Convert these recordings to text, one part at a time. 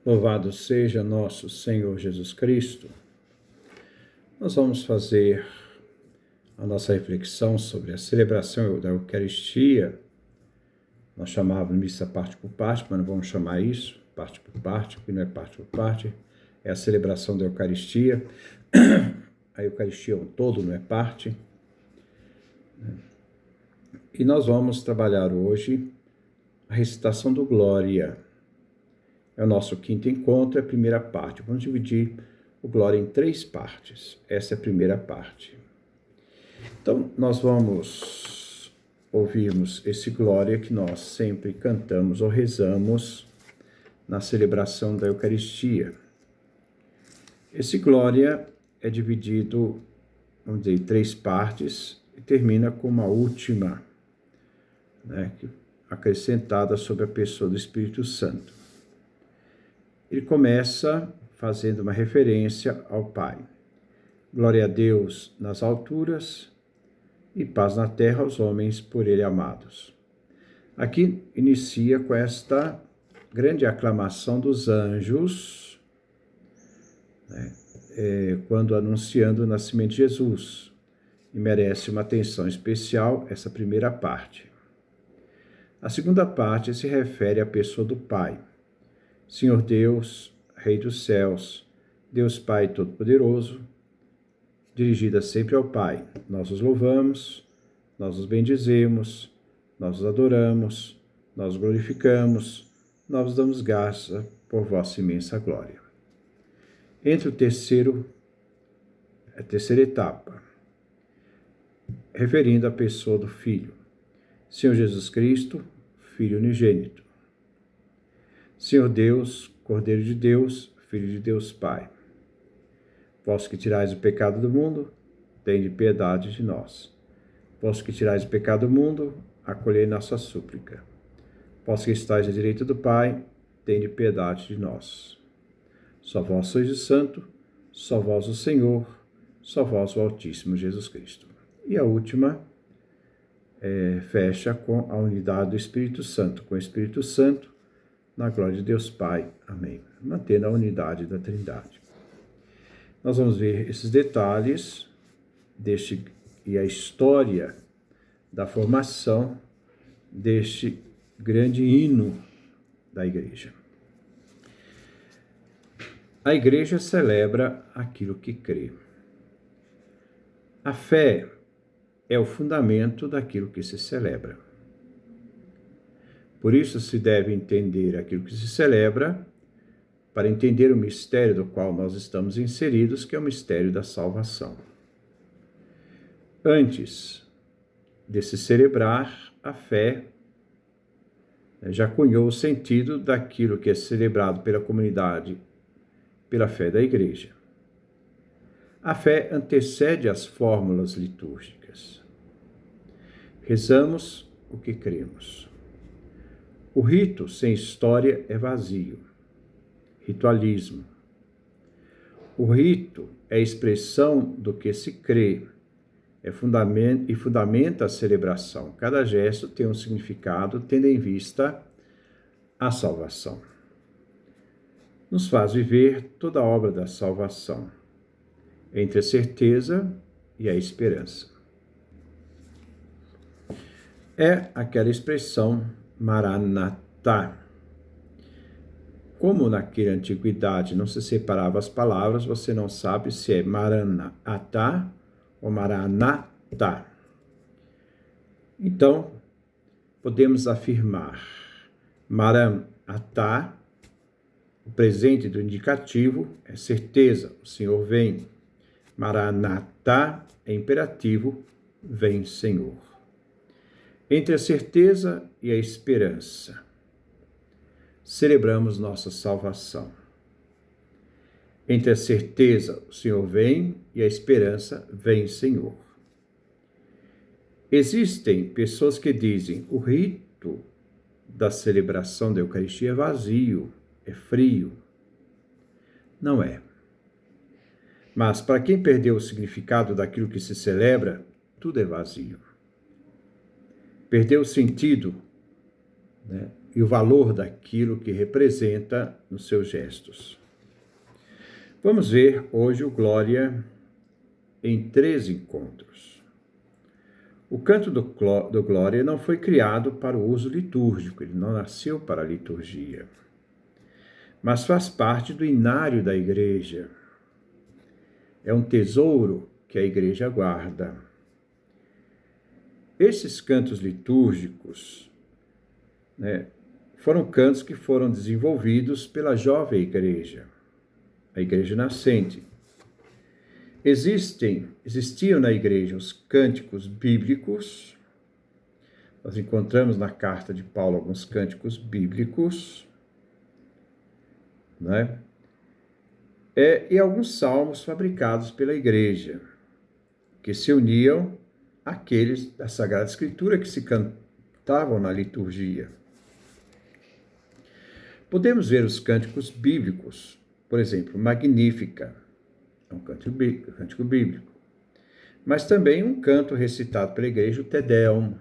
Louvado seja nosso Senhor Jesus Cristo. Nós vamos fazer a nossa reflexão sobre a celebração da Eucaristia. Nós chamávamos missa parte por parte, mas não vamos chamar isso parte por parte, porque não é parte por parte, é a celebração da Eucaristia. A Eucaristia é um todo, não é parte. E nós vamos trabalhar hoje a recitação do Glória. É o nosso quinto encontro, é a primeira parte. Vamos dividir o Glória em 3 partes. Essa é a primeira parte. Então, nós vamos ouvirmos esse Glória que nós sempre cantamos ou rezamos na celebração da Eucaristia. Esse Glória é dividido, vamos dizer, em 3 partes e termina com uma última, acrescentada sobre a pessoa do Espírito Santo. Ele começa fazendo uma referência ao Pai. Glória a Deus nas alturas e paz na terra aos homens por Ele amados. Aqui inicia com esta grande aclamação dos anjos, quando anunciando o nascimento de Jesus. E merece uma atenção especial essa primeira parte. A segunda parte se refere à pessoa do Pai. Senhor Deus, Rei dos céus, Deus Pai Todo-Poderoso, dirigida sempre ao Pai. Nós os louvamos, nós os bendizemos, nós os adoramos, nós os glorificamos, nós os damos graça por vossa imensa glória. Entre a terceira etapa, referindo à pessoa do Filho. Senhor Jesus Cristo, Filho unigênito. Senhor Deus, Cordeiro de Deus, Filho de Deus Pai. Vós que tirais o pecado do mundo, tende piedade de nós. Vós que tirais o pecado do mundo, acolhei nossa súplica. Vós que estáis à direita do Pai, tende piedade de nós. Só vós sois o Santo, só vós o Senhor, só vós o Altíssimo Jesus Cristo. E a última fecha com a unidade do Espírito Santo, com o Espírito Santo, na glória de Deus Pai. Amém. Mantendo a unidade da Trindade. Nós vamos ver esses detalhes e a história da formação deste grande hino da Igreja. A Igreja celebra aquilo que crê. A fé é o fundamento daquilo que se celebra. Por isso se deve entender aquilo que se celebra, para entender o mistério do qual nós estamos inseridos, que é o mistério da salvação. Antes de se celebrar, a fé já cunhou o sentido daquilo que é celebrado pela comunidade, pela fé da Igreja. A fé antecede as fórmulas litúrgicas. Rezamos o que cremos. O rito sem história é vazio. Ritualismo. O rito é expressão do que se crê, fundamenta a celebração. Cada gesto tem um significado, tendo em vista a salvação. Nos faz viver toda a obra da salvação, entre a certeza e a esperança. É aquela expressão Maranatá. Como naquela antiguidade não se separava as palavras, você não sabe se é Maranatá ou Maranatá. Então, podemos afirmar Maranatá, o presente do indicativo é certeza, o Senhor vem. Maranatá é imperativo, vem Senhor. Entre a certeza e a esperança, celebramos nossa salvação. Entre a certeza, o Senhor vem, e a esperança, vem Senhor. Existem pessoas que dizem o rito da celebração da Eucaristia é vazio, é frio. Não é. Mas para quem perdeu o significado daquilo que se celebra, tudo é vazio. Perdeu o sentido, e o valor daquilo que representa nos seus gestos. Vamos ver hoje o Glória em 3 encontros. O canto do Glória não foi criado para o uso litúrgico, ele não nasceu para a liturgia, mas faz parte do inário da igreja. É um tesouro que a igreja guarda. Esses cantos litúrgicos, foram cantos que foram desenvolvidos pela jovem igreja, a igreja nascente. Existiam na igreja os cânticos bíblicos. Nós encontramos na carta de Paulo alguns cânticos bíblicos, e alguns salmos fabricados pela igreja, que se uniam àqueles da Sagrada Escritura que se cantavam na liturgia. Podemos ver os cânticos bíblicos, por exemplo, Magnífica, é um cântico bíblico, mas também um canto recitado pela igreja, o Te Deum.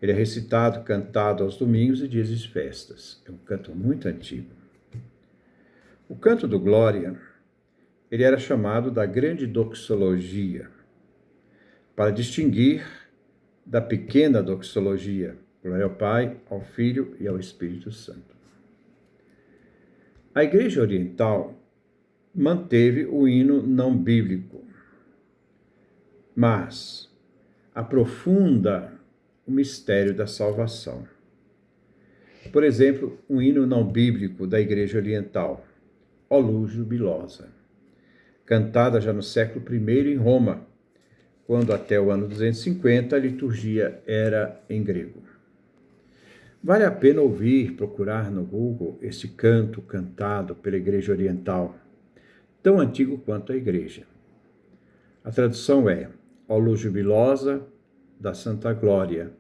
Ele é recitado, cantado aos domingos e dias de festas. É um canto muito antigo. O canto do Glória, ele era chamado da grande doxologia, para distinguir da pequena doxologia, glória ao Pai, ao Filho e ao Espírito Santo. A Igreja Oriental manteve o hino não bíblico, mas aprofunda o mistério da salvação. Por exemplo, um hino não bíblico da Igreja Oriental, Ó Luz Jubilosa, cantada já no século I em Roma, quando até o ano 250 a liturgia era em grego. Vale a pena procurar no Google este canto cantado pela Igreja Oriental, tão antigo quanto a Igreja. A tradução é: Ó Luz Jubilosa da Santa Glória,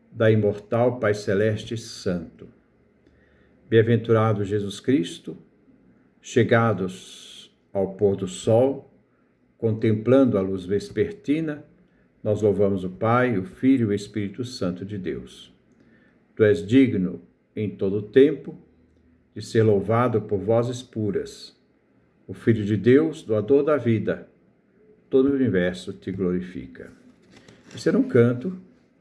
da imortal Pai Celeste Santo. Bem-aventurado Jesus Cristo, chegados ao pôr do sol, contemplando a luz vespertina, nós louvamos o Pai, o Filho e o Espírito Santo de Deus. Tu és digno, em todo o tempo, de ser louvado por vozes puras. O Filho de Deus, doador da vida, todo o universo te glorifica. Esse era um canto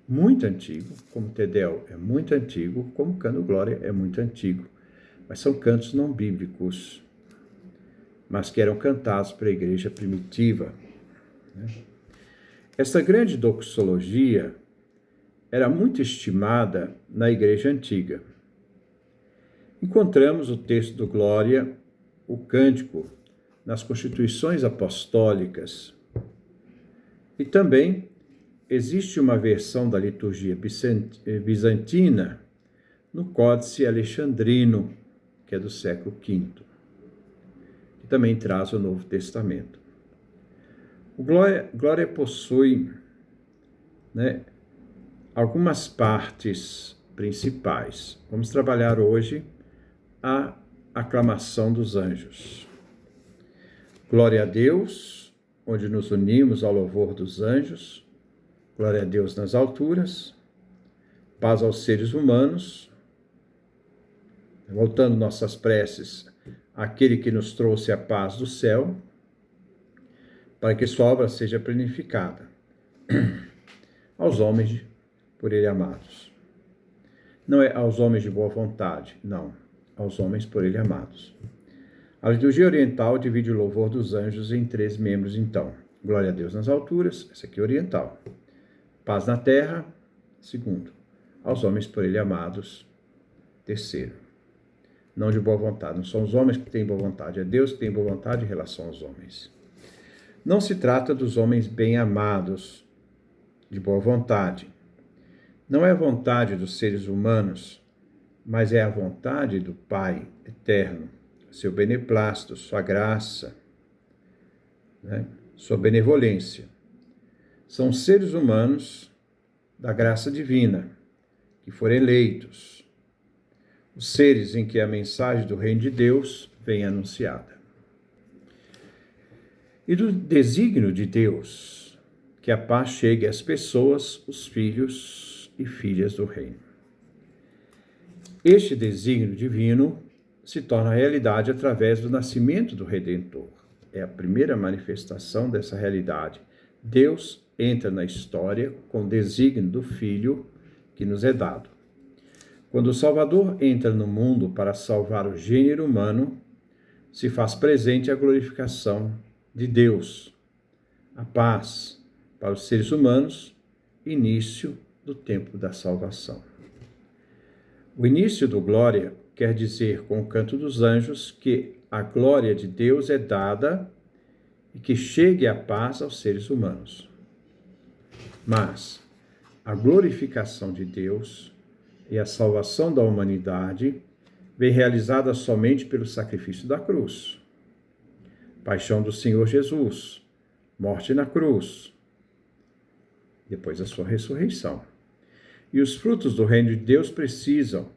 muito antigo, como Te Deum é muito antigo, como o canto Glória é muito antigo, mas são cantos não bíblicos, mas que eram cantados pela igreja primitiva. Essa grande doxologia era muito estimada na igreja antiga. Encontramos o texto do Glória, o cântico, nas constituições apostólicas. E também existe uma versão da liturgia bizantina no Códice Alexandrino, que é do século V, que também traz o Novo Testamento. O Glória possui algumas partes principais. Vamos trabalhar hoje a aclamação dos anjos. Glória a Deus, onde nos unimos ao louvor dos anjos. Glória a Deus nas alturas. Paz aos seres humanos. Voltando nossas preces àquele que nos trouxe a paz do céu, para que sua obra seja planificada. Aos homens por ele amados. Não é aos homens de boa vontade, não. Aos homens por ele amados. A liturgia oriental divide o louvor dos anjos em 3 membros, então. Glória a Deus nas alturas, essa aqui é oriental. Paz na terra, segundo. Aos homens por ele amados, terceiro. Não de boa vontade, não são os homens que têm boa vontade, é Deus que tem boa vontade em relação aos homens. Não se trata dos homens bem amados, de boa vontade. Não é a vontade dos seres humanos, mas é a vontade do Pai eterno, seu beneplácito, sua graça, sua benevolência. São seres humanos da graça divina, que foram eleitos, os seres em que a mensagem do Reino de Deus vem anunciada. E do desígnio de Deus, que a paz chegue às pessoas, os filhos e filhas do Reino. Este desígnio divino se torna realidade através do nascimento do Redentor. É a primeira manifestação dessa realidade. Deus entra na história com o desígnio do Filho que nos é dado. Quando o Salvador entra no mundo para salvar o gênero humano, se faz presente a glorificação de Deus, a paz para os seres humanos, início do tempo da salvação. O início do glória quer dizer, com o canto dos anjos, que a glória de Deus é dada e que chegue a paz aos seres humanos. Mas a glorificação de Deus e a salvação da humanidade vem realizada somente pelo sacrifício da cruz. Paixão do Senhor Jesus, morte na cruz, depois a sua ressurreição. E os frutos do reino de Deus precisam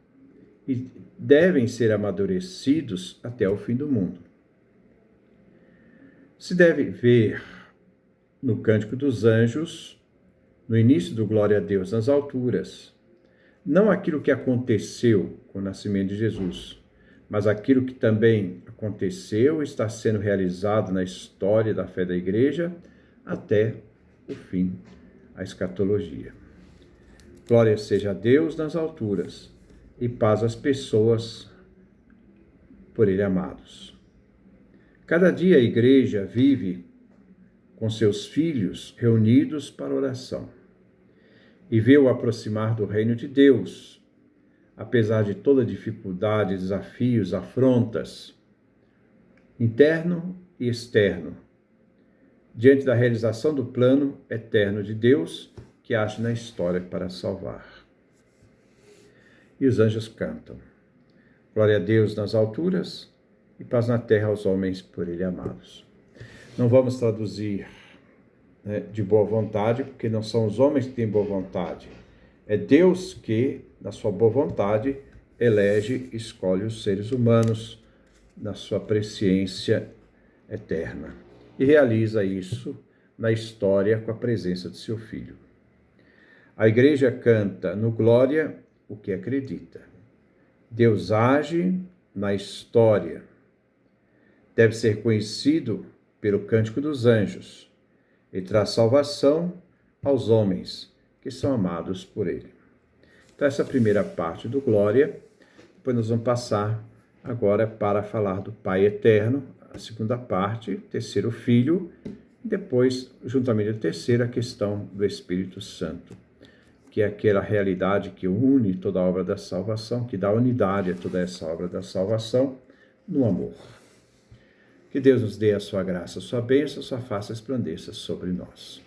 e devem ser amadurecidos até o fim do mundo. Se deve ver no Cântico dos Anjos, no início do Glória a Deus nas alturas, não aquilo que aconteceu com o nascimento de Jesus, mas aquilo que também aconteceu e está sendo realizado na história da fé da Igreja até o fim, a escatologia. Glória seja a Deus nas alturas e paz às pessoas por Ele amados. Cada dia a Igreja vive com seus filhos reunidos para oração e vê o aproximar do reino de Deus, apesar de toda dificuldade, desafios, afrontas, interno e externo, diante da realização do plano eterno de Deus que age na história para salvar. E os anjos cantam: glória a Deus nas alturas e paz na terra aos homens por Ele amados. Não vamos traduzir de boa vontade, porque não são os homens que têm boa vontade. É Deus que, na sua boa vontade, elege e escolhe os seres humanos na sua presciência eterna. E realiza isso na história com a presença de seu Filho. A Igreja canta no Glória o que acredita. Deus age na história. Deve ser conhecido pelo Cântico dos Anjos e traz salvação aos homens que são amados por Ele. Então, essa primeira parte do Glória, depois nós vamos passar agora para falar do Pai Eterno, a segunda parte, terceiro Filho, e depois, juntamente a terceira, a questão do Espírito Santo, que é aquela realidade que une toda a obra da salvação, que dá unidade a toda essa obra da salvação no amor. Que Deus nos dê a sua graça, a sua bênção, a sua face resplandeça sobre nós.